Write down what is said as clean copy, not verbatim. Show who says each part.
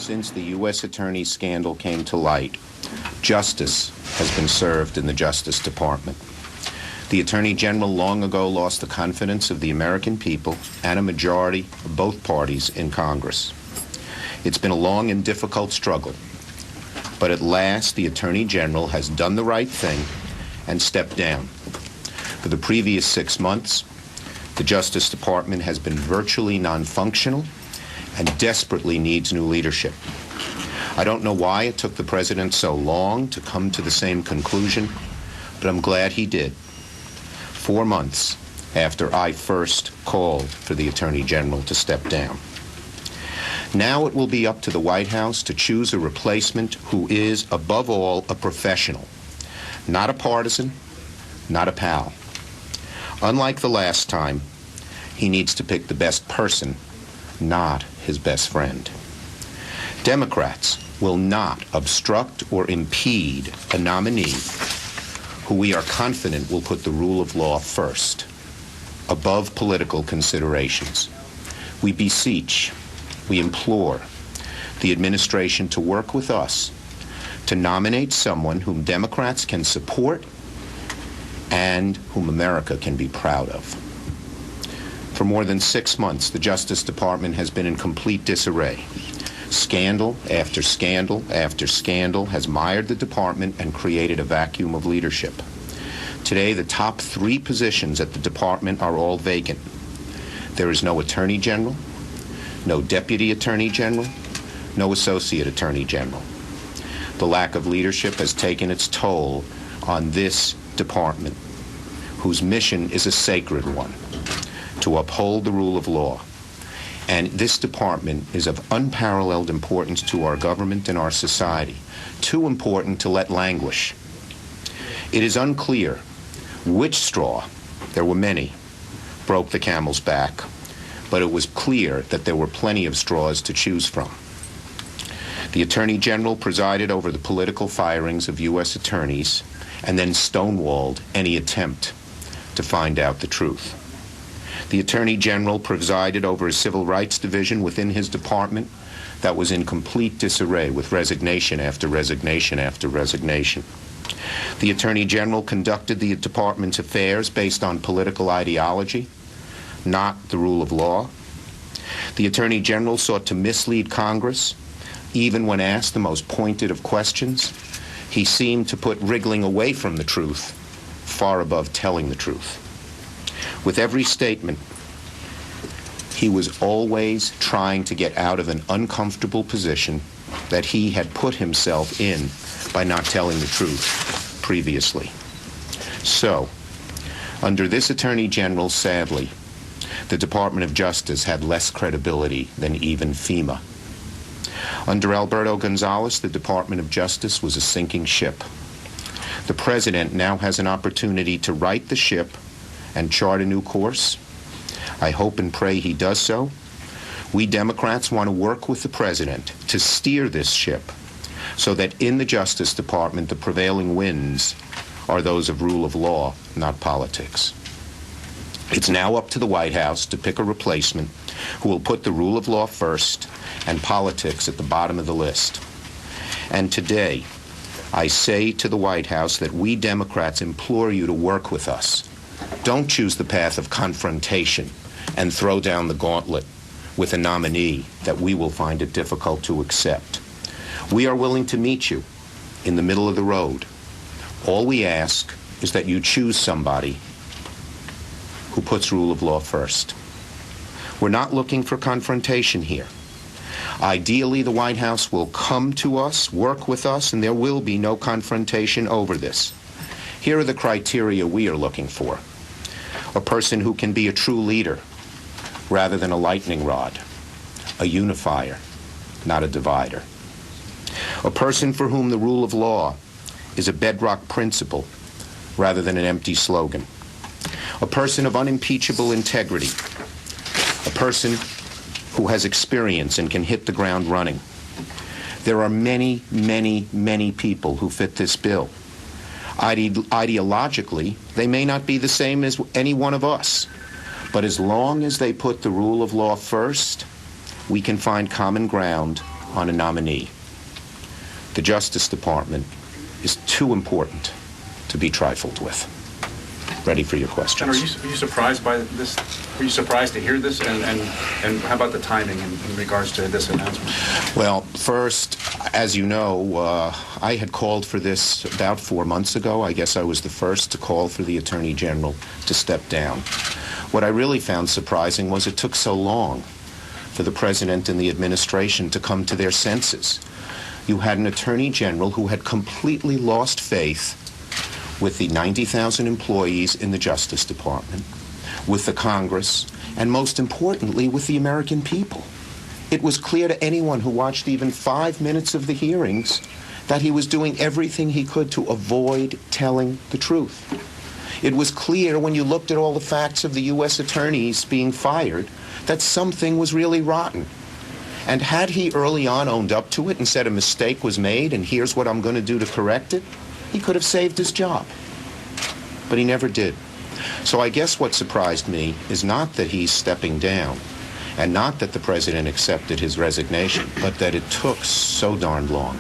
Speaker 1: Since the U.S. Attorney scandal came to light, justice has been served in the Justice Department. The Attorney General long ago lost the confidence of the American people and a majority of both parties in Congress. It's been a long and difficult struggle, but at last the Attorney General has done the right thing and stepped down. For the previous 6 months, the Justice Department has been virtually non-functional and desperately needs new leadership. I don't know why it took the President so long to come to the same conclusion, but I'm glad he did. 4 months after I first called for the Attorney General to step down. Now it will be up to the White House to choose a replacement who is, above all, a professional, not a partisan, not a pal. Unlike the last time, he needs to pick the best person, not his best friend. Democrats will not obstruct or impede a nominee who we are confident will put the rule of law first, above political considerations. We beseech, we implore the administration to work with us to nominate someone whom Democrats can support and whom America can be proud of. For more than 6 months, the Justice Department has been in complete disarray. Scandal after scandal after scandal has mired the department and created a vacuum of leadership. Today, the top 3 positions at the department are all vacant. There is no Attorney General, no Deputy Attorney General, no Associate Attorney General. The lack of leadership has taken its toll on this department, whose mission is a sacred one, to uphold the rule of law. And this department is of unparalleled importance to our government and our society, too important to let languish. It is unclear which straw, there were many, broke the camel's back, but it was clear that there were plenty of straws to choose from. The Attorney General presided over the political firings of U.S. attorneys and then stonewalled any attempt to find out the truth. The Attorney General presided over a civil rights division within his department that was in complete disarray, with resignation after resignation after resignation. The Attorney General conducted the department's affairs based on political ideology, not the rule of law. The Attorney General sought to mislead Congress, even when asked the most pointed of questions. He seemed to put wriggling away from the truth far above telling the truth. With every statement, he was always trying to get out of an uncomfortable position that he had put himself in by not telling the truth previously. So, under this Attorney General, sadly, the Department of Justice had less credibility than even FEMA. Under Alberto Gonzales, the Department of Justice was a sinking ship. The President now has an opportunity to right the ship and chart a new course. I hope and pray he does so. We Democrats want to work with the President to steer this ship so that in the Justice Department the prevailing winds are those of rule of law, not politics. It's now up to the White House to pick a replacement who will put the rule of law first and politics at the bottom of the list. And today, I say to the White House that we Democrats implore you to work with us. Don't choose the path of confrontation and throw down the gauntlet with a nominee that we will find it difficult to accept. We are willing to meet you in the middle of the road. All we ask is that you choose somebody who puts rule of law first. We're not looking for confrontation here. Ideally, the White House will come to us, work with us, and there will be no confrontation over this. Here are the criteria we are looking for. A person who can be a true leader rather than a lightning rod, a unifier, not a divider. A person for whom the rule of law is a bedrock principle rather than an empty slogan. A person of unimpeachable integrity. A person who has experience and can hit the ground running. There are many, many, many people who fit this bill. Ideologically, they may not be the same as any one of us, but as long as they put the rule of law first, we can find common ground on a nominee. The Justice Department is too important to be trifled with. Ready for your questions.
Speaker 2: And are you surprised by this? Were you surprised to hear this? And how about the timing in regards to this announcement?
Speaker 1: Well, first, as you know, I had called for this about 4 months ago. I guess I was the first to call for the Attorney General to step down. What I really found surprising was it took so long for the President and the administration to come to their senses. You had an Attorney General who had completely lost faith with the 90,000 employees in the Justice Department, with the Congress, and most importantly, with the American people. It was clear to anyone who watched even 5 minutes of the hearings that he was doing everything he could to avoid telling the truth. It was clear when you looked at all the facts of the U.S. attorneys being fired that something was really rotten. And had he early on owned up to it and said a mistake was made and here's what I'm going to do to correct it, he could have saved his job. But he never did. So I guess what surprised me is not that he's stepping down and not that the President accepted his resignation, but that it took so darn long.